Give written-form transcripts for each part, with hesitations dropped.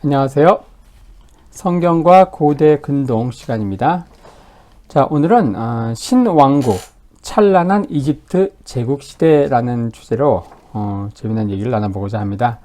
안녕하세요. 성경과 고대 근동 시간입니다. 자, 오늘은 신왕국, 찬란한 이집트 제국시대라는 주제로 재미난 얘기를 나눠보고자 합니다.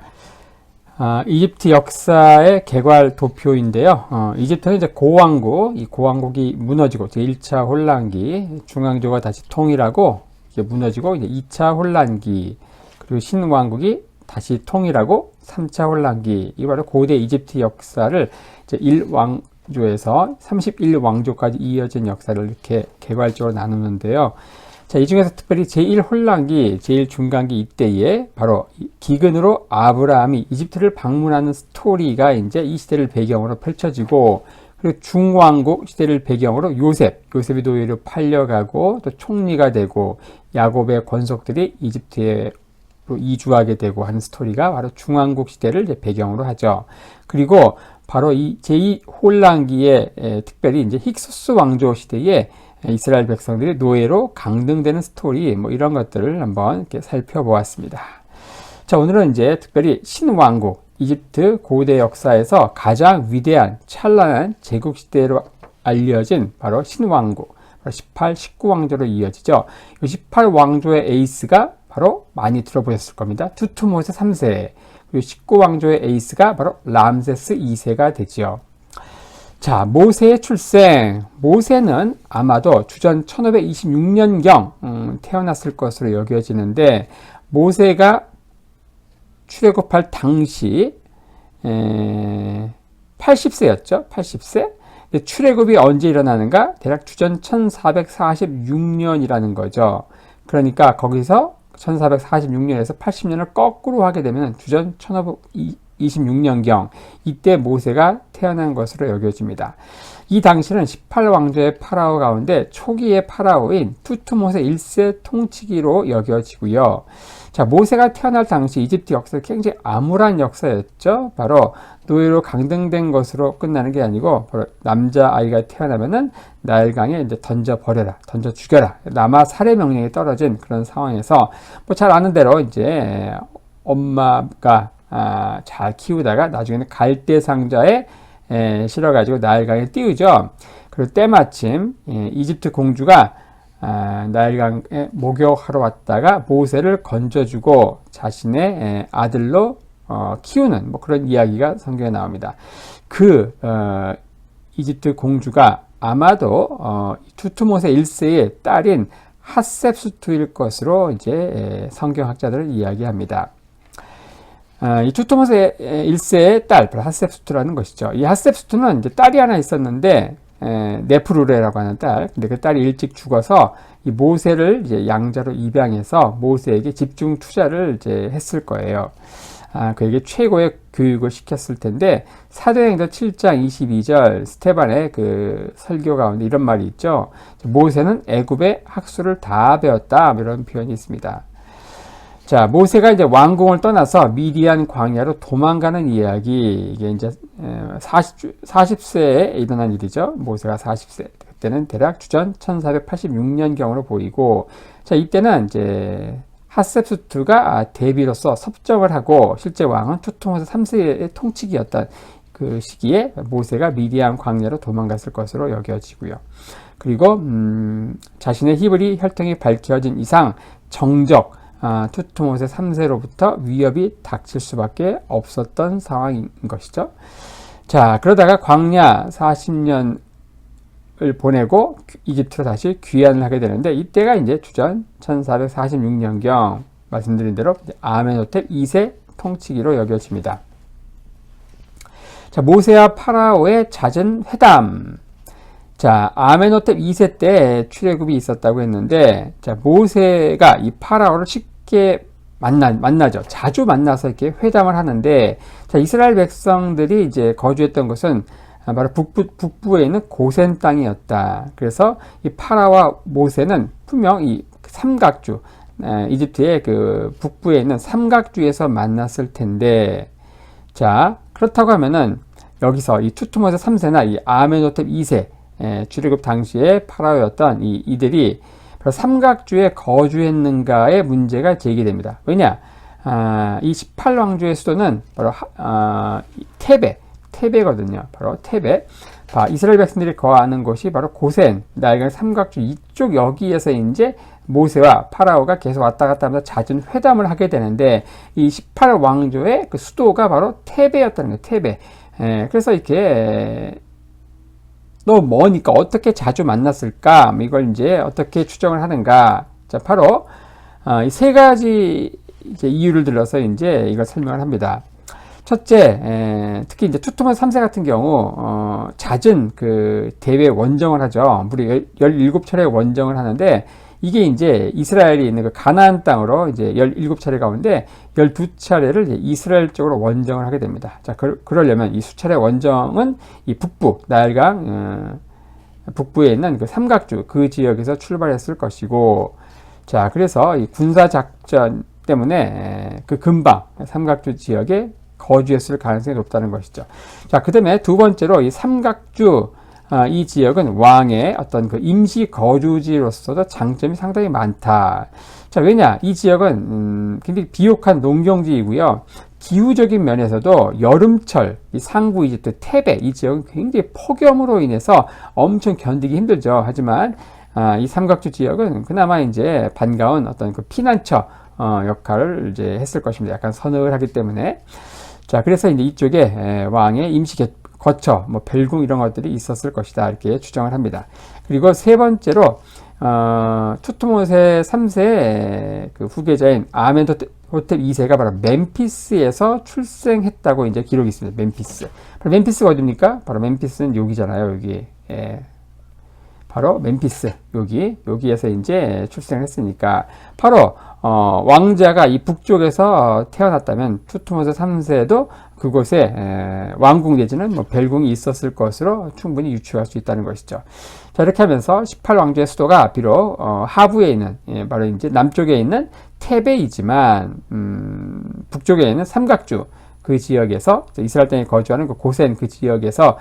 이집트 역사의 개괄 도표인데요. 이집트는 이제 고왕국, 이 고왕국이 무너지고 제1차 혼란기, 중앙조가 다시 통일하고 이게 무너지고 이제 2차 혼란기, 그리고 신왕국이 다시 통일하고 3차 혼란기, 이 바로 고대 이집트 역사를 이제 1왕조에서 31왕조까지 이어진 역사를 이렇게 개괄적으로 나누는데요. 자, 이 중에서 특별히 제1혼란기, 제1중간기 이때에 바로 기근으로 아브라함이 이집트를 방문하는 스토리가 이제 이 시대를 배경으로 펼쳐지고, 그리고 중왕국 시대를 배경으로 요셉이 노예로 팔려가고 또 총리가 되고 야곱의 권속들이 이집트에 이주하게 되고 하는 스토리가 바로 중왕국 시대를 이제 배경으로 하죠. 그리고 바로 이 제2혼란기에 특별히 이제 힉소스 왕조 시대에 이스라엘 백성들이 노예로 강등되는 스토리, 뭐 이런 것들을 한번 이렇게 살펴보았습니다. 자, 오늘은 이제 특별히 신왕국, 이집트 고대 역사에서 가장 위대한 찬란한 제국 시대로 알려진 바로 신왕국, 18, 19왕조로 이어지죠. 이 18왕조의 에이스가 바로 많이 들어보셨을 겁니다. 투트모세 3세, 그리고 19왕조의 에이스가 바로 람세스 2세가 되지요. 자, 모세의 출생. 모세는 아마도 주전 1526년경 태어났을 것으로 여겨지는데, 모세가 출애굽할 당시 80세였죠. 80세. 출애굽이 언제 일어나는가? 대략 주전 1446년이라는 거죠. 그러니까 거기서 1446년에서 80년을 거꾸로 하게 되면 주전 1526년경, 이때 모세가 태어난 것으로 여겨집니다. 이 당시는 18왕조의 파라오 가운데 초기의 파라오인 투트모세 1세 통치기로 여겨지고요. 자, 모세가 태어날 당시 이집트 역사는 굉장히 암울한 역사였죠. 바로 노예로 강등된 것으로 끝나는 게 아니고, 바로 남자아이가 태어나면은 나일강에 이제 던져버려라, 던져 죽여라, 남아 살해 명령이 떨어진 그런 상황에서, 뭐 잘 아는 대로 이제 엄마가 잘 키우다가 나중에는 갈대 상자에 실어가지고 나일강에 띄우죠. 그리고 때마침 이집트 공주가 나일강에 목욕하러 왔다가 모세를 건져주고 자신의 아들로 키우는 뭐 그런 이야기가 성경에 나옵니다. 이집트 공주가 아마도 투트모세 1세의 딸인 핫셉수트일 것으로 이제 성경학자들은 이야기합니다. 이 투트모세 1세의 딸, 핫셉수트라는 것이죠. 이 핫셉수트는 이제 딸이 하나 있었는데, 네프루레라고 하는 딸. 근데 그 딸이 일찍 죽어서 이 모세를 이제 양자로 입양해서 모세에게 집중 투자를 이제 했을 거예요. 그에게 최고의 교육을 시켰을 텐데, 사도행전 7장 22절 스테반의 그 설교 가운데 이런 말이 있죠. 모세는 애굽의 학술을 다 배웠다, 이런 표현이 있습니다. 자, 모세가 이제 왕궁을 떠나서 미디안 광야로 도망가는 이야기, 이게 이제 40세에 일어난 일이죠. 모세가 40세. 그때는 대략 주전 1486년경으로 보이고, 자, 이때는 이제 핫셉수트가 대비로서 섭정을 하고, 실제 왕은 투트모세 3세의 통치기였던 그 시기에 모세가 미디안 광야로 도망갔을 것으로 여겨지고요. 그리고 자신의 히브리 혈통이 밝혀진 이상 정적, 투트모세 3세로부터 위협이 닥칠 수밖에 없었던 상황인 것이죠. 자, 그러다가 광야 40년을 보내고 이집트로 다시 귀환을 하게 되는데, 이때가 이제 주전 1446년경 말씀드린 대로 아멘호텝 2세 통치기로 여겨집니다. 자, 모세와 파라오의 잦은 회담. 자, 아멘호텝 2세 때 출애굽이 있었다고 했는데, 자, 모세가 이 파라오를 쉽게 만나죠. 자주 만나서 이렇게 회담을 하는데, 자, 이스라엘 백성들이 이제 거주했던 것은 바로 북부에 있는 고센 땅이었다. 그래서 이 파라오와 모세는 분명 이 삼각주, 이집트의 그 북부에 있는 삼각주에서 만났을 텐데, 자, 그렇다고 하면은 여기서 이 투트모세 3세나 이 아멘호텝 2세, 출애굽 당시에 파라오였던 이들이 삼각주에 거주했는가의 문제가 제기됩니다. 왜냐? 이 18왕조의 수도는 바로 테베거든요. 바로 테베. 이스라엘 백성들이 거하는 곳이 바로 고센, 나일강 삼각주 이쪽 여기에서 이제 모세와 파라오가 계속 왔다 갔다 하면서 잦은 회담을 하게 되는데 이 18왕조의 그 수도가 바로 테베였다는 거예요. 테베. 그래서 이렇게 너무 머니까 어떻게 자주 만났을까? 이걸 이제 어떻게 추정을 하는가? 자, 바로 이 세 가지 이제 이유를 들어서 이제 이걸 설명을 합니다. 첫째, 특히 이제 투트모스 3세 같은 경우 잦은 그 대회 원정을 하죠. 무려 17차례 원정을 하는데 이게 이제 이스라엘이 있는 그 가나안 땅으로 이제 17차례 가운데 12차례를 이제 이스라엘 쪽으로 원정을 하게 됩니다. 자, 그러려면 이 수차례 원정은 이 북부, 나일강, 북부에 있는 그 삼각주, 그 지역에서 출발했을 것이고, 자, 그래서 이 군사작전 때문에 그 근방, 삼각주 지역에 거주했을 가능성이 높다는 것이죠. 자, 그 다음에 두 번째로 이 삼각주, 이 지역은 왕의 어떤 그 임시 거주지로서도 장점이 상당히 많다. 자, 왜냐? 이 지역은 굉장히 비옥한 농경지이고요. 기후적인 면에서도 여름철, 이 상부 이집트 테베 이 지역은 굉장히 폭염으로 인해서 엄청 견디기 힘들죠. 하지만 이 삼각주 지역은 그나마 이제 반가운 어떤 그 피난처 역할을 이제 했을 것입니다. 약간 서늘하기 때문에. 자, 그래서 이제 이쪽에 왕의 임시 거처, 뭐 벨궁 이런 것들이 있었을 것이다 이렇게 추정을 합니다. 그리고 세 번째로 투트모세 3세의 그 후계자인 아멘호텝 2세가 바로 멤피스에서 출생했다고 이제 기록이 있습니다. 멤피스. 바로 멤피스가 어디입니까? 바로 멤피스는 여기잖아요. 여기. 바로 멤피스 여기에서 이제 출생을 했으니까 바로 왕자가 이 북쪽에서 태어났다면 투트모세 3세도 그곳에 왕궁 내지는 뭐 벨궁이 있었을 것으로 충분히 유추할 수 있다는 것이죠. 자, 이렇게 하면서 18왕조의 수도가 비록 하부에 있는 바로 이제 남쪽에 있는 테베이지만 북쪽에 있는 삼각주 그 지역에서 이스라엘 땅에 거주하는 그 고센 그 지역에서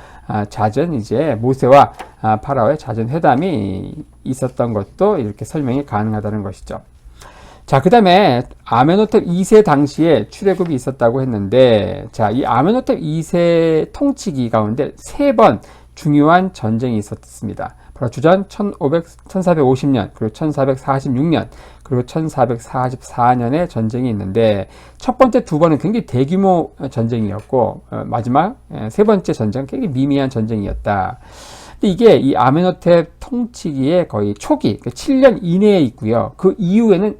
잦은 이제 모세와 파라오의 잦은 회담이 있었던 것도 이렇게 설명이 가능하다는 것이죠. 자, 그 다음에 아멘호텝 2세 당시에 출애굽이 있었다고 했는데, 자, 이 아멘호텝 2세 통치기 가운데 3번 중요한 전쟁이 있었습니다. 바로 주전 1450년, 그리고 1446년, 그리고 1444년에 전쟁이 있는데, 첫 번째 두 번은 굉장히 대규모 전쟁이었고, 마지막 세 번째 전쟁은 굉장히 미미한 전쟁이었다. 근데 이게 이 아멘호텝 통치기의 거의 초기, 7년 이내에 있고요. 그 이후에는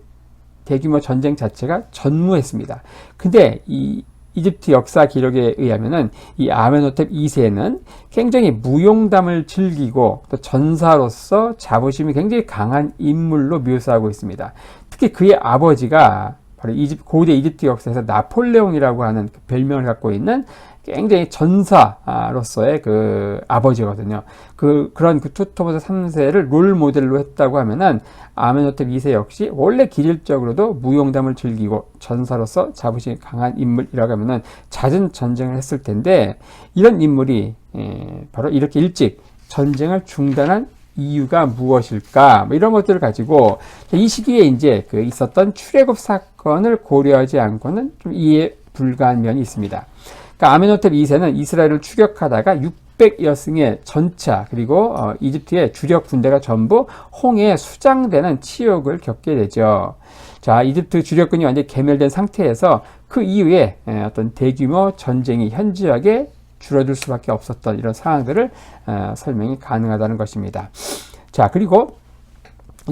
대규모 전쟁 자체가 전무했습니다. 근데 이 이집트 역사 기록에 의하면은 이 아멘호텝 2세는 굉장히 무용담을 즐기고 또 전사로서 자부심이 굉장히 강한 인물로 묘사하고 있습니다. 특히 그의 아버지가 바로 고대 이집트 역사에서 나폴레옹이라고 하는 그 별명을 갖고 있는 굉장히 전사로서의 그 아버지거든요. 그런 투트모세 3세를 롤 모델로 했다고 하면은 아멘호텝 2세 역시 원래 기질적으로도 무용담을 즐기고 전사로서 자부심이 강한 인물이라고 하면은 잦은 전쟁을 했을 텐데 이런 인물이 바로 이렇게 일찍 전쟁을 중단한 이유가 무엇일까? 뭐 이런 것들을 가지고 이 시기에 이제 그 있었던 출애굽 사건을 고려하지 않고는 좀 이해 불가한 면이 있습니다. 그러니까 아멘호텝 2세는 이스라엘을 추격하다가 600여승의 전차 그리고 이집트의 주력 군대가 전부 홍해에 수장되는 치욕을 겪게 되죠. 자, 이집트 주력군이 완전히 괴멸된 상태에서 그 이후에 어떤 대규모 전쟁이 현저하게 줄어들 수밖에 없었던 이런 상황들을 설명이 가능하다는 것입니다. 자, 그리고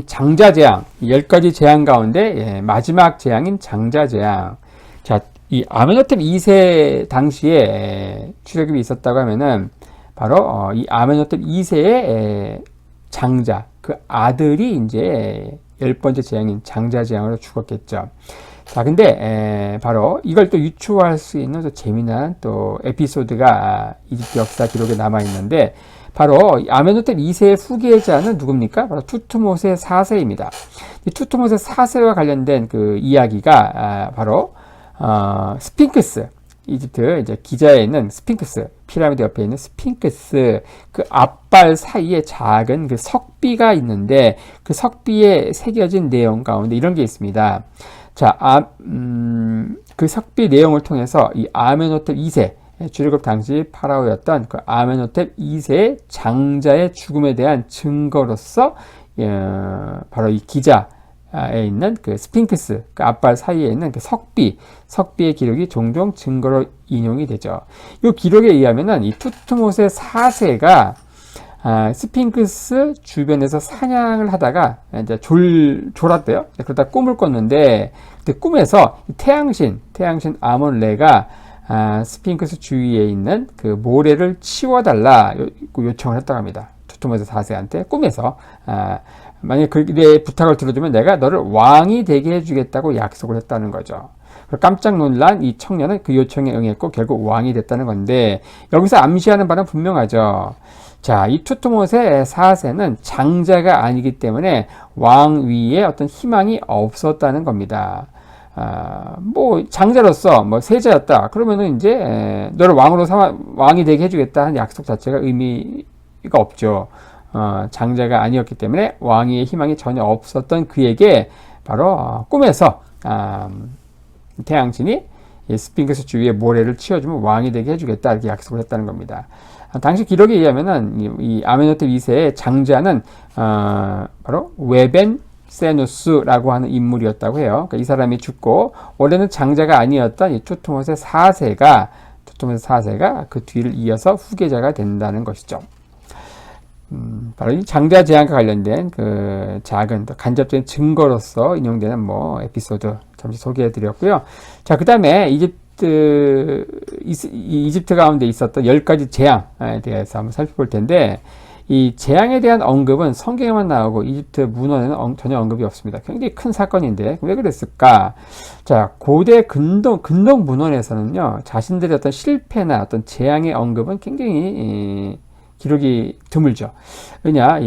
장자재앙, 10가지 재앙 가운데 마지막 재앙인 장자재앙. 자, 이 아멘호텝 2세 당시에 출애굽이 있었다고 하면은 바로 이 아멘호텝 2세의 장자, 그 아들이 이제 10번째 재앙인 장자재앙으로 죽었겠죠. 자, 근데 바로 이걸 또 유추할 수 있는 또 재미난 또 에피소드가 이집트 역사 기록에 남아 있는데 바로 아멘호텝 2세의 후계자는 누굽니까? 바로 투트모세 4세입니다. 이 투트모세 4세와 관련된 그 이야기가 바로 스핑크스, 이집트 이제 기자에 있는 스핑크스, 피라미드 옆에 있는 스핑크스 그 앞발 사이에 작은 그 석비가 있는데 그 석비에 새겨진 내용 가운데 이런 게 있습니다. 자, 그 석비 내용을 통해서 이 아멘호텝 2세 출애굽 당시 파라오였던 그 아멘호텝 2세의 장자의 죽음에 대한 증거로서 바로 이 기자에 있는 그 스핑크스, 그 앞발 사이에 있는 그 석비의 기록이 종종 증거로 인용이 되죠. 이 기록에 의하면은 이 투트모스의 4세가 스핑크스 주변에서 사냥을 하다가 이제 졸았대요. 그러다 꿈을 꿨는데, 그때 꿈에서 태양신 아몬레가 스핑크스 주위에 있는 그 모래를 치워달라 요청을 했다고 합니다. 투트모스 4세한테 꿈에서 만약에 내 부탁을 들어주면 내가 너를 왕이 되게 해주겠다고 약속을 했다는 거죠. 깜짝 놀란 이 청년은 그 요청에 응했고 결국 왕이 됐다는 건데, 여기서 암시하는 바는 분명하죠. 자, 이 투트모스의 4세는 장자가 아니기 때문에 왕위에 어떤 희망이 없었다는 겁니다. 뭐 장자로서 뭐 세자였다 그러면은 이제 너를 왕이 되게 해주겠다 하는 약속 자체가 의미가 없죠. 장자가 아니었기 때문에 왕위의 희망이 전혀 없었던 그에게 바로 꿈에서 태양신이 스핑크스 주위에 모래를 치워주면 왕이 되게 해주겠다 이렇게 약속을 했다는 겁니다. 당시 기록에 의하면은 이 아멘호텝 2세의 장자는 바로 웨벤세누스라고 하는 인물이었다고 해요. 그러니까 이 사람이 죽고 원래는 장자가 아니었던 이 투트모스 4세가 그 뒤를 이어서 후계자가 된다는 것이죠. 바로 이 장자 제안과 관련된 그 작은 간접적인 증거로서 인용되는 뭐 에피소드 잠시 소개해 드렸고요. 자, 그 다음에 이집트 가운데 있었던 10가지 재앙에 대해서 한번 살펴볼 텐데, 이 재앙에 대한 언급은 성경에만 나오고 이집트 문헌에는 전혀 언급이 없습니다. 굉장히 큰 사건인데 왜 그랬을까? 자, 고대 근동 문헌에서는요, 자신들의 어떤 실패나 어떤 재앙의 언급은 굉장히 기록이 드물죠. 왜냐,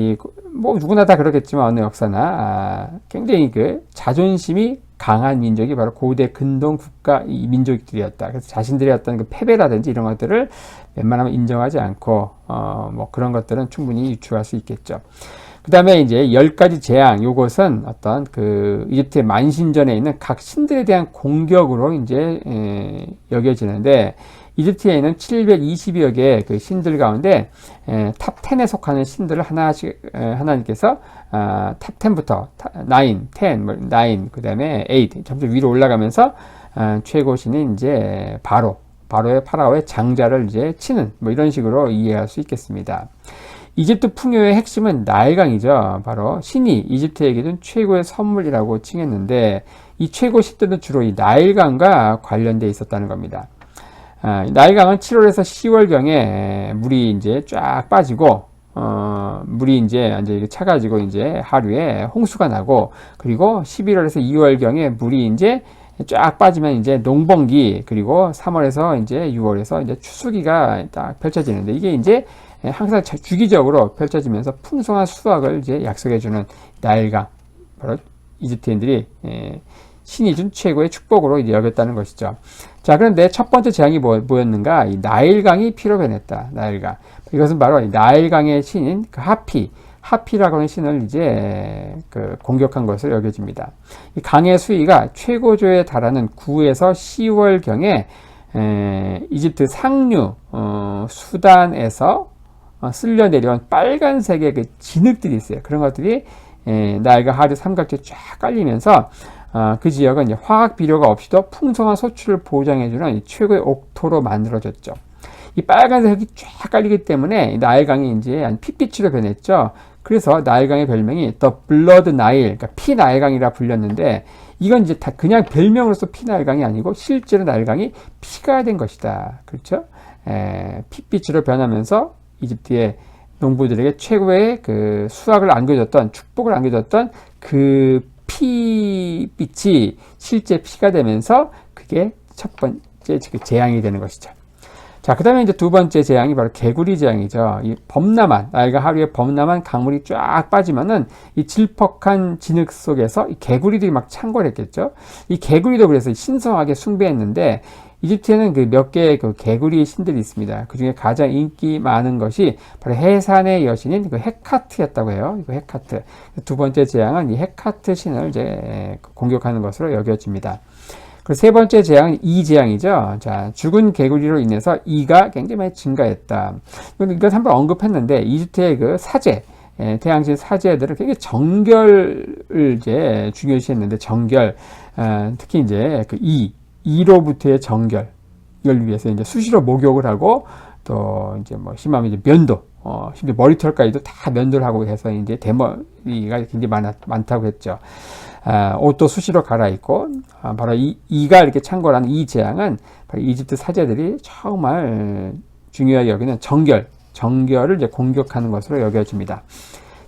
뭐 누구나 다 그렇겠지만 어느 역사나 굉장히 그 자존심이 강한 민족이 바로 고대 근동 국가 이 민족들이었다. 그래서 자신들의 어떤 그 패배라든지 이런 것들을 웬만하면 인정하지 않고 뭐 그런 것들은 충분히 유추할 수 있겠죠. 그 다음에 이제 10가지 재앙, 요것은 어떤 그 이집트의 만신전에 있는 각 신들에 대한 공격으로 이제 여겨지는데, 이집트에 있는 720여 개의 그 신들 가운데 탑 10에 속하는 신들을 하나님께서 탑 10부터 9, 10, 그 다음에 8 점점 위로 올라가면서 최고 신인 이제 파라오의 장자를 이제 치는 뭐 이런 식으로 이해할 수 있겠습니다. 이집트 풍요의 핵심은 나일강이죠. 바로 신이 이집트에게 준 최고의 선물이라고 칭했는데, 이 최고 신들은 주로 이 나일강과 관련돼 있었다는 겁니다. 나일강은 7월에서 10월경에 물이 이제 쫙 빠지고, 물이 이제 차가지고 이제 하류에 홍수가 나고, 그리고 11월에서 2월경에 물이 이제 쫙 빠지면 이제 농번기, 그리고 3월에서 이제 6월에서 이제 추수기가 딱 펼쳐지는데, 이게 이제 항상 주기적으로 펼쳐지면서 풍성한 수확을 이제 약속해주는 나일강, 바로 이집트인들이 신이 준 최고의 축복으로 이제 여겼다는 것이죠. 자, 그런데 첫 번째 재앙이 뭐였는가? 이 나일강이 피로 변했다. 나일강. 이것은 바로 나일강의 신인 그 하피라고 하는 신을 이제 그 공격한 것으로 여겨집니다. 이 강의 수위가 최고조에 달하는 9에서 10월경에 이집트 상류 수단에서 쓸려 내려온 빨간색의 그 진흙들이 있어요. 그런 것들이 나일강 하류 삼각지에 쫙 깔리면서 그 지역은 이제 화학 비료가 없이도 풍성한 소출을 보장해주는 최고의 옥토로 만들어졌죠. 이 빨간색이 쫙 깔리기 때문에 나일강이 이제 핏빛으로 변했죠. 그래서 나일강의 별명이 The Blood Nile, 그러니까 피 나일강이라 불렸는데, 이건 이제 다 그냥 별명으로서 피 나일강이 아니고 실제로 나일강이 피가 된 것이다. 그렇죠? 핏빛으로 변하면서 이집트의 농부들에게 최고의 그 수확을 안겨줬던, 축복을 안겨줬던 그 피빛이 실제 피가 되면서 그게 첫 번째 재앙이 되는 것이죠. 자, 그 다음에 이제 두 번째 재앙이 바로 개구리 재앙이죠. 이 나일강 하류에 범람한 강물이 쫙 빠지면은 이 질퍽한 진흙 속에서 이 개구리들이 막 창궐했겠죠. 이 개구리도 그래서 신성하게 숭배했는데, 이집트에는 그 몇 개의 그 개구리 신들이 있습니다. 그 중에 가장 인기 많은 것이 바로 해산의 여신인 그 헤카트였다고 해요. 이거 헤카트. 두 번째 재앙은 이 헤카트 신을 이제 공격하는 것으로 여겨집니다. 그리고 세 번째 재앙은 이 재앙이죠. 자, 죽은 개구리로 인해서 이가 굉장히 많이 증가했다. 이건 한번 언급했는데 이집트의 그 사제, 태양신 사제들을 굉장히 정결을 이제 중요시했는데 정결, 특히 이제 그 이로부터의 정결 이걸 위해서 이제 수시로 목욕을 하고 또 이제 뭐 심하면 이제 면도, 심지어 머리털까지도 다 면도를 하고 해서 이제 대머리가 굉장히 많다고 했죠. 옷도 수시로 갈아입고, 바로 이가 이렇게 창궐하는 이 재앙은 바로 이집트 사제들이 정말 중요하게 여기는 정결을 이제 공격하는 것으로 여겨집니다.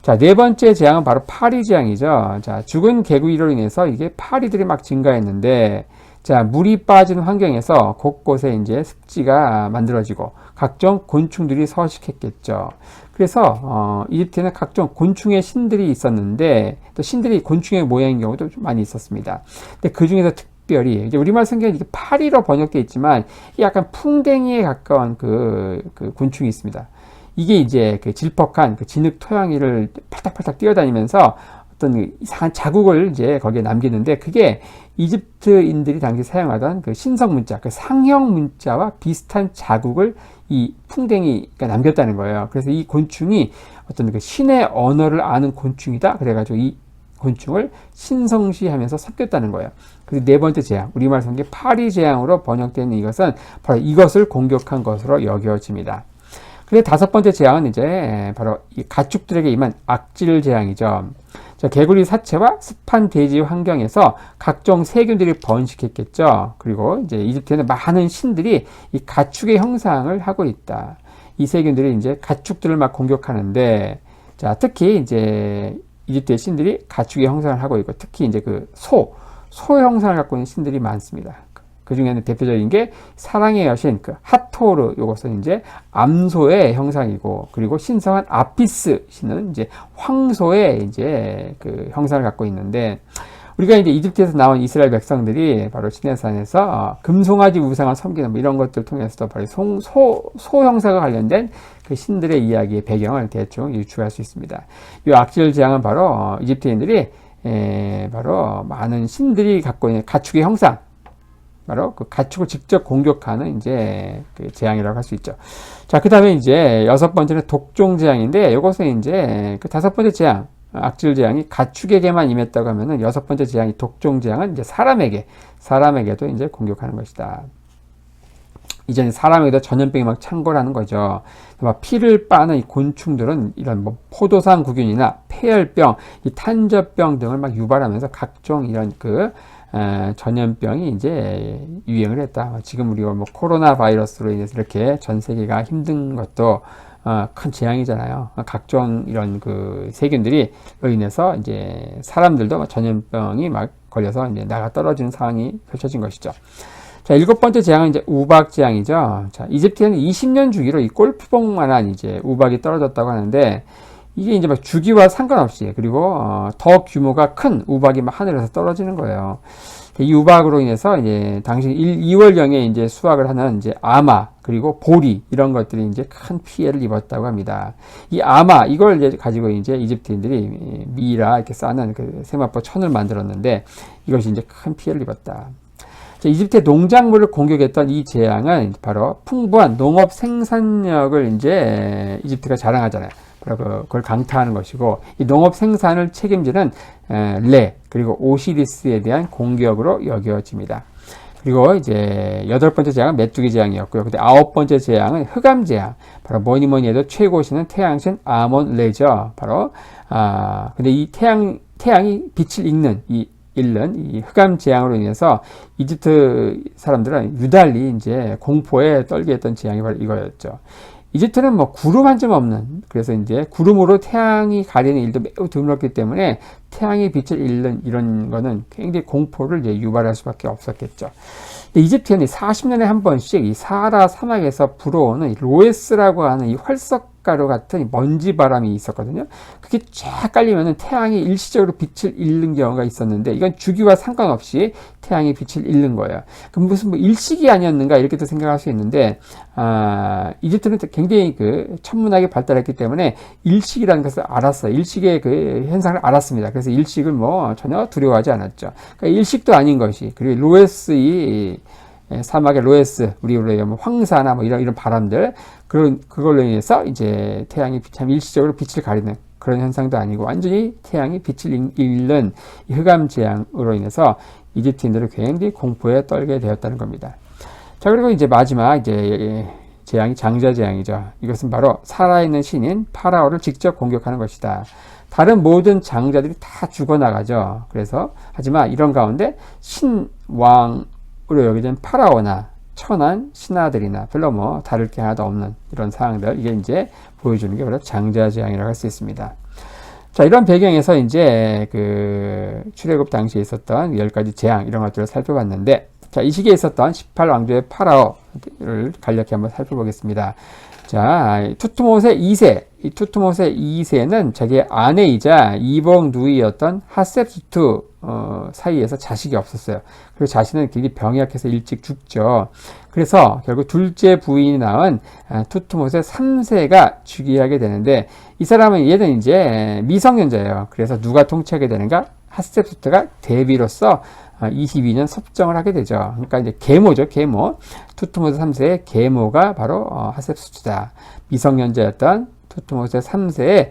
자, 네 번째 재앙은 바로 파리 재앙이죠. 자, 죽은 개구리로 인해서 이게 파리들이 막 증가했는데, 자, 물이 빠진 환경에서 곳곳에 이제 습지가 만들어지고 각종 곤충들이 서식했겠죠. 그래서 이집트에는 각종 곤충의 신들이 있었는데 또 신들이 곤충의 모양인 경우도 좀 많이 있었습니다. 근데 그 중에서 특별히 이제 우리말 성경에 이게 파리로 번역되어 있지만 약간 풍뎅이에 가까운 그 곤충이 있습니다. 이게 이제 그 질퍽한 그 진흙 토양위를 팔딱팔딱 뛰어다니면서 어떤 이상한 자국을 이제 거기에 남기는데 그게 이집트인들이 당시 사용하던 그 신성 문자, 그 상형 문자와 비슷한 자국을 이 풍뎅이가 남겼다는 거예요. 그래서 이 곤충이 어떤 그 신의 언어를 아는 곤충이다. 그래가지고 이 곤충을 신성시하면서 섞였다는 거예요. 그리고 네 번째 재앙, 우리말 성경 파리 재앙으로 번역되는 이것은 바로 이것을 공격한 것으로 여겨집니다. 그리고 다섯 번째 재앙은 이제 바로 이 가축들에게 임한 악질 재앙이죠. 자, 개구리 사체와 습한 대지 환경에서 각종 세균들이 번식했겠죠. 그리고 이제 이집트에는 많은 신들이 이 가축의 형상을 하고 있다. 이 세균들이 이제 가축들을 막 공격하는데, 자, 특히 이제 이집트의 신들이 가축의 형상을 하고 있고, 특히 이제 그 소 형상을 갖고 있는 신들이 많습니다. 그 중에는 대표적인 게 사랑의 여신 그 하토르, 요것은 이제 암소의 형상이고, 그리고 신성한 아피스 신은 이제 황소의 이제 그 형상을 갖고 있는데, 우리가 이제 이집트에서 나온 이스라엘 백성들이 바로 시내산에서 금송아지 우상을 섬기는 뭐 이런 것들을 통해서도 바로 소 형상과 관련된 그 신들의 이야기의 배경을 대충 유추할 수 있습니다. 이 악질 재앙은 바로 이집트인들이 바로 많은 신들이 갖고 있는 가축의 형상, 바로 그 가축을 직접 공격하는 이제 그 재앙이라고 할 수 있죠. 자, 그 다음에 이제 여섯 번째는 독종 재앙인데, 이것은 이제 그 다섯 번째 재앙, 악질 재앙이 가축에게만 임했다고 하면은 여섯 번째 재앙이 독종 재앙은 이제 사람에게도 이제 공격하는 것이다. 이제는 사람에게도 전염병이 막 창궐하는 거죠. 막 피를 빠는 이 곤충들은 이런 뭐 포도상 구균이나 폐열병, 이 탄저병 등을 막 유발하면서 각종 이런 그 전염병이 이제 유행을 했다. 지금 우리가 뭐 코로나 바이러스로 인해서 이렇게 전 세계가 힘든 것도 큰 재앙이잖아요. 각종 이런 그 세균들이 인해서 이제 사람들도 전염병이 막 걸려서 이제 나가 떨어지는 상황이 펼쳐진 것이죠. 자, 일곱 번째 재앙은 이제 우박 재앙이죠. 자, 이집트에는 20년 주기로 이 골프공만한 이제 우박이 떨어졌다고 하는데, 이게 이제 막 주기와 상관없이, 그리고 더 규모가 큰 우박이 막 하늘에서 떨어지는 거예요. 이 우박으로 인해서 이제 당시 2월경에 이제 수확을 하는 이제 아마, 그리고 보리, 이런 것들이 이제 큰 피해를 입었다고 합니다. 이 아마, 이걸 이제 가지고 이제 이집트인들이 미라 이렇게 싸는 그 세마포 천을 만들었는데, 이것이 이제 큰 피해를 입었다. 이집트의 농작물을 공격했던 이 재앙은 바로 풍부한 농업 생산력을 이제 이집트가 자랑하잖아요. 그걸 강타하는 것이고, 이 농업 생산을 책임지는 레, 그리고 오시리스에 대한 공격으로 여겨집니다. 그리고 이제 여덟 번째 재앙은 메뚜기 재앙이었고요. 근데 아홉 번째 재앙은 흑암 재앙. 바로 뭐니 해도 최고신은 태양신 아몬 레죠. 바로 근데 이 태양이 빛을 잃는 이 흑암 재앙으로 인해서 이집트 사람들은 유달리 이제 공포에 떨게 했던 재앙이 바로 이거였죠. 이집트는 뭐 구름 한 점 없는, 그래서 이제 구름으로 태양이 가리는 일도 매우 드물었기 때문에 태양의 빛을 잃는 이런 거는 굉장히 공포를 이제 유발할 수밖에 없었겠죠. 이집트는 40년에 한 번씩 이 사하라 사막에서 불어오는 이 로에스라고 하는 이 활석 탁가루 같은 먼지 바람이 있었거든요. 그게 쫙 깔리면은 태양이 일시적으로 빛을 잃는 경우가 있었는데, 이건 주기와 상관없이 태양이 빛을 잃는 거예요. 그럼 무슨 뭐 일식이 아니었는가 이렇게도 생각할 수 있는데, 이집트는 굉장히 그 천문학이 발달했기 때문에 일식이라는 것을 알았어요. 일식의 그 현상을 알았습니다. 그래서 일식을 뭐 전혀 두려워하지 않았죠. 그러니까 일식도 아닌 것이, 그리고 로에스 사막의 로에스, 우리 황사나 뭐 이런 바람들, 그걸로 인해서 이제 태양이 참 일시적으로 빛을 가리는 그런 현상도 아니고, 완전히 태양이 빛을 잃는 흑암 재앙으로 인해서 이집트인들은 굉장히 공포에 떨게 되었다는 겁니다. 자, 그리고 이제 마지막 이제 재앙이 장자 재앙이죠. 이것은 바로 살아있는 신인 파라오를 직접 공격하는 것이다. 다른 모든 장자들이 다 죽어나가죠. 그래서 하지만 이런 가운데 신왕 으로 여겨진 파라오나 천한 신하들이나 별로 뭐 다를 게 하나도 없는 이런 상황들, 이게 이제 보여주는 게 바로 장자재앙이라고 할 수 있습니다. 자, 이런 배경에서 이제 그 출애굽 당시에 있었던 10가지 재앙, 이런 것들을 살펴봤는데, 자, 이 시기에 있었던 18왕조의 파라오를 간략히 한번 살펴보겠습니다. 자, 투트모세 2세, 이 투트모세 2세는 자기의 아내이자 이복 누이였던 하셉수트 사이에서 자식이 없었어요. 그리고 자신은 굉장히 병이 약해서 일찍 죽죠. 그래서 결국 둘째 부인이 낳은 투트모세 3세가 즉위하게 되는데, 이 사람은 얘는 이제 미성년자예요. 그래서 누가 통치하게 되는가? 하셉수트가 대비로서 22년 섭정을 하게 되죠. 그러니까 이제 계모죠, 계모. 투트모세 3세의 계모가 바로 하셉수트다. 미성년자였던 투트모세 3세의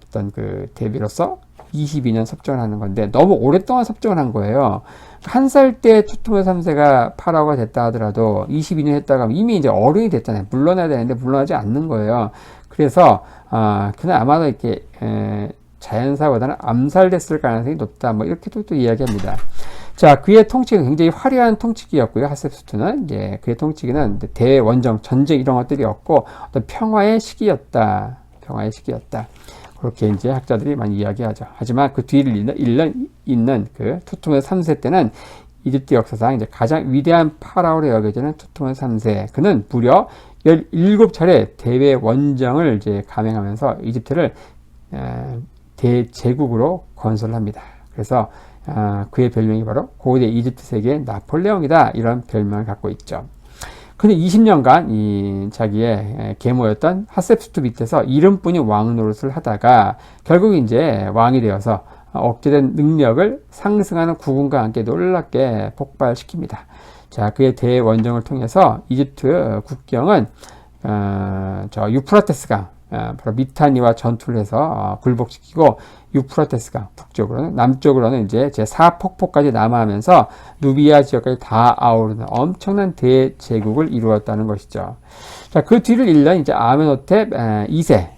어떤 그 대비로서 22년 섭정을 하는 건데, 너무 오랫동안 섭정을 한 거예요. 한 살 때 투트모세 3세가 파라오가 됐다 하더라도 22년 했다가 이미 이제 어른이 됐잖아요. 물러나야 되는데 물러나지 않는 거예요. 그래서 그는 아마도 이렇게 자연사보다는 암살됐을 가능성이 높다, 뭐 이렇게도 또 이야기합니다. 자, 그의 통치가 굉장히 화려한 통치기였고요. 하셉수트는 이제 그의 통치기는 대원정, 전쟁 이런 것들이었고, 어떤 평화의 시기였다. 평화의 시기였다. 그렇게 이제 학자들이 많이 이야기하죠. 하지만 그 뒤를 잇는 그 투트모세 3세 때는 이집트 역사상 이제 가장 위대한 파라오로 여겨지는 투트모세 3세. 그는 무려 17차례 대외 원정을 이제 감행하면서 이집트를 대제국으로 건설합니다. 그래서 그의 별명이 바로 고대 이집트 세계의 나폴레옹이다, 이런 별명을 갖고 있죠. 근데 20년간 이 자기의 계모였던 하셉수트 밑에서 이름뿐이 왕 노릇을 하다가 결국 이제 왕이 되어서 억제된 능력을 상승하는 국군과 함께 놀랍게 폭발시킵니다. 자, 그의 대원정을 통해서 이집트 국경은 저 유프라테스강, 바로 미타니와 전투를 해서 굴복시키고, 유프라테스강 북쪽으로는, 남쪽으로는 이제 제4폭포까지 남하하면서 누비아 지역까지 다 아우르는 엄청난 대제국을 이루었다는 것이죠. 자, 그 뒤를 잇는 이제 아멘호텝 2세,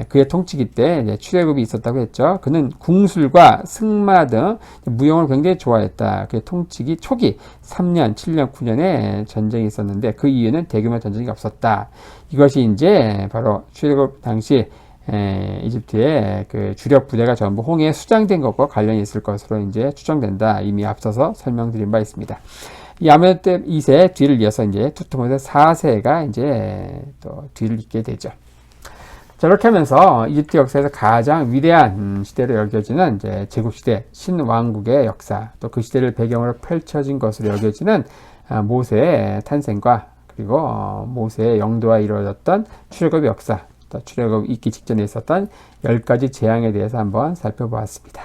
그의 통치기 때 이제 출애굽이 있었다고 했죠. 그는 궁술과 승마 등 무용을 굉장히 좋아했다. 그의 통치기 초기 3년, 7년, 9년에 전쟁이 있었는데, 그 이유는 대규모 전쟁이 없었다. 이것이 이제 바로 출애굽 당시 이집트의 그 주력 부대가 전부 홍해에 수장된 것과 관련이 있을 것으로 이제 추정된다. 이미 앞서서 설명드린 바 있습니다. 이 아멘호텝 2세 뒤를 이어서 이제 투트모세 4세가 이제 또 뒤를 잇게 되죠. 자, 이렇게 하면서 이집트 역사에서 가장 위대한 시대로 여겨지는 이제 제국시대 신왕국의 역사, 또 그 시대를 배경으로 펼쳐진 것으로 여겨지는 모세의 탄생과, 그리고 모세의 영도와 이루어졌던 출애굽의 역사, 또 출애굽 있기 직전에 있었던 10가지 재앙에 대해서 한번 살펴보았습니다.